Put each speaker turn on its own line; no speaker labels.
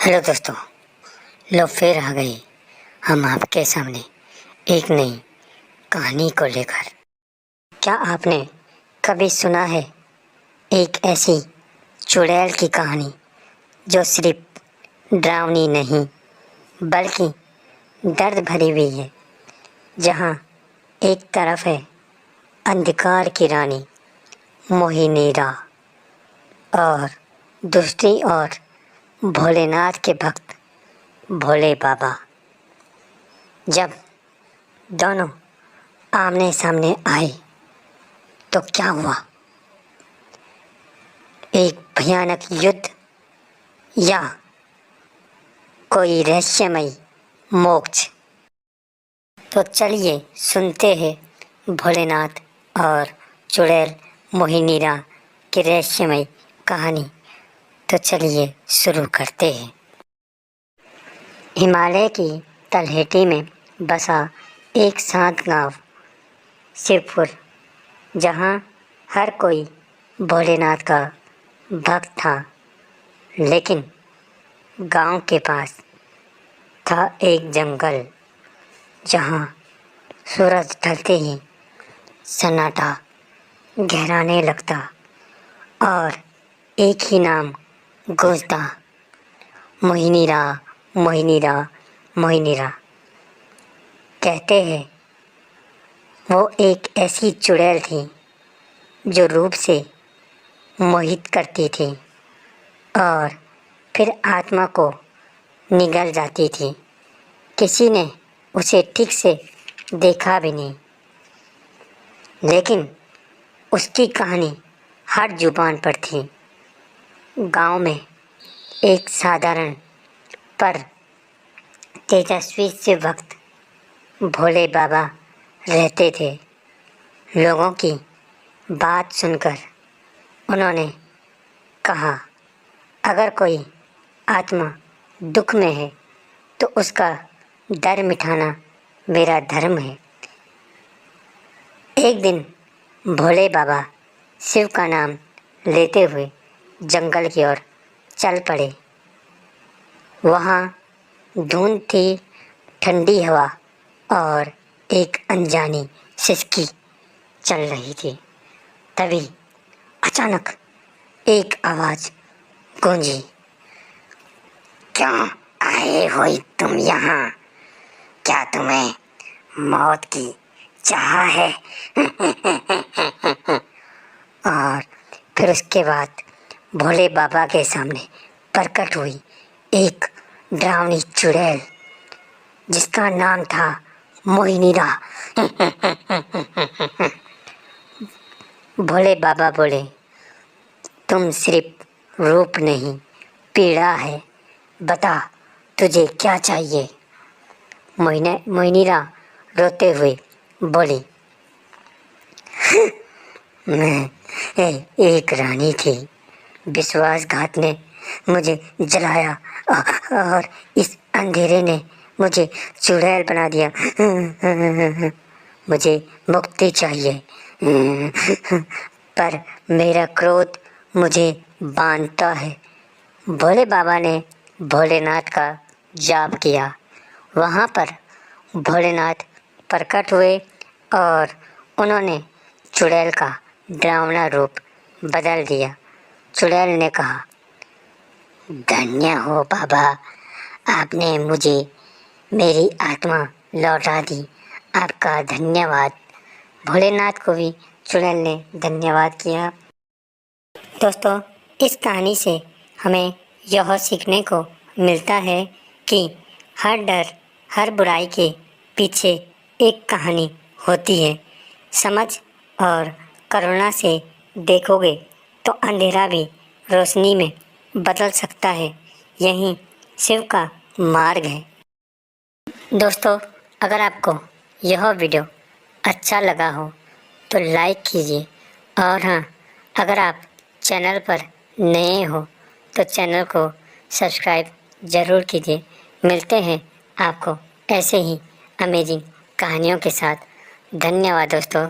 Hello दोस्तों, लो फिर आ गए हम आपके सामने एक नई कहानी को लेकर। क्या आपने कभी सुना है एक ऐसी चुड़ैल की कहानी जो सिर्फ डरावनी नहीं बल्कि दर्द भरी हुई है। जहाँ एक तरफ है अंधकार की रानी मोहिनीरा और दूसरी ओर भोलेनाथ के भक्त भोले बाबा। जब दोनों आमने सामने आए तो क्या हुआ? एक भयानक युद्ध या कोई रहस्यमय मोक्ष? तो चलिए सुनते हैं भोलेनाथ और चुड़ैल मोहिनीरा की रहस्यमय कहानी। तो चलिए शुरू करते हैं। हिमालय की तलहटी में बसा एक शांत गांव शिवपुर, जहां हर कोई भोलेनाथ का भक्त था। लेकिन गांव के पास था एक जंगल जहां सूरज ढलते ही सन्नाटा गहराने लगता और एक ही नाम गूंजता, मोहिनीरा, मोहिनीरा, मोहिनीरा। कहते हैं वो एक ऐसी चुड़ैल थी जो रूप से मोहित करती थी और फिर आत्मा को निगल जाती थी। किसी ने उसे ठीक से देखा भी नहीं, लेकिन उसकी कहानी हर जुबान पर थी। गांव में एक साधारण पर तेजस्वी से भक्त भोले बाबा रहते थे। लोगों की बात सुनकर उन्होंने कहा, अगर कोई आत्मा दुख में है तो उसका डर मिटाना मेरा धर्म है। एक दिन भोले बाबा शिव का नाम लेते हुए जंगल की ओर चल पड़े। वहाँ धुंध थी, ठंडी हवा और एक अनजानी सिसकी चल रही थी। तभी अचानक एक आवाज़ गूंजी, क्यों आए हो तुम यहाँ? क्या तुम्हें मौत की चाह है? और फिर उसके बाद भोले बाबा के सामने प्रकट हुई एक डरावनी चुड़ैल जिसका नाम था मोहिनीरा। भोले बाबा बोले, तुम सिर्फ रूप नहीं, पीड़ा है। बता तुझे क्या चाहिए? मोहिनीरा रोते हुए बोली, मैं एक रानी थी, विश्वासघात ने मुझे जलाया और इस अंधेरे ने मुझे चुड़ैल बना दिया। मुझे मुक्ति चाहिए, पर मेरा क्रोध मुझे बांधता है। भोले बाबा ने भोलेनाथ का जाप किया। वहाँ पर भोलेनाथ प्रकट हुए और उन्होंने चुड़ैल का डरावना रूप बदल दिया। चुड़ैल ने कहा, धन्य हो बाबा, आपने मुझे मेरी आत्मा लौटा दी। आपका धन्यवाद। भोलेनाथ को भी चुड़ैल ने धन्यवाद किया। दोस्तों, इस कहानी से हमें यह सीखने को मिलता है कि हर डर, हर बुराई के पीछे एक कहानी होती है। समझ और करुणा से देखोगे तो अंधेरा भी रोशनी में बदल सकता है। यही शिव का मार्ग है। दोस्तों, अगर आपको यह वीडियो अच्छा लगा हो तो लाइक कीजिए और हाँ, अगर आप चैनल पर नए हो तो चैनल को सब्सक्राइब ज़रूर कीजिए। मिलते हैं आपको ऐसे ही अमेजिंग कहानियों के साथ। धन्यवाद दोस्तों।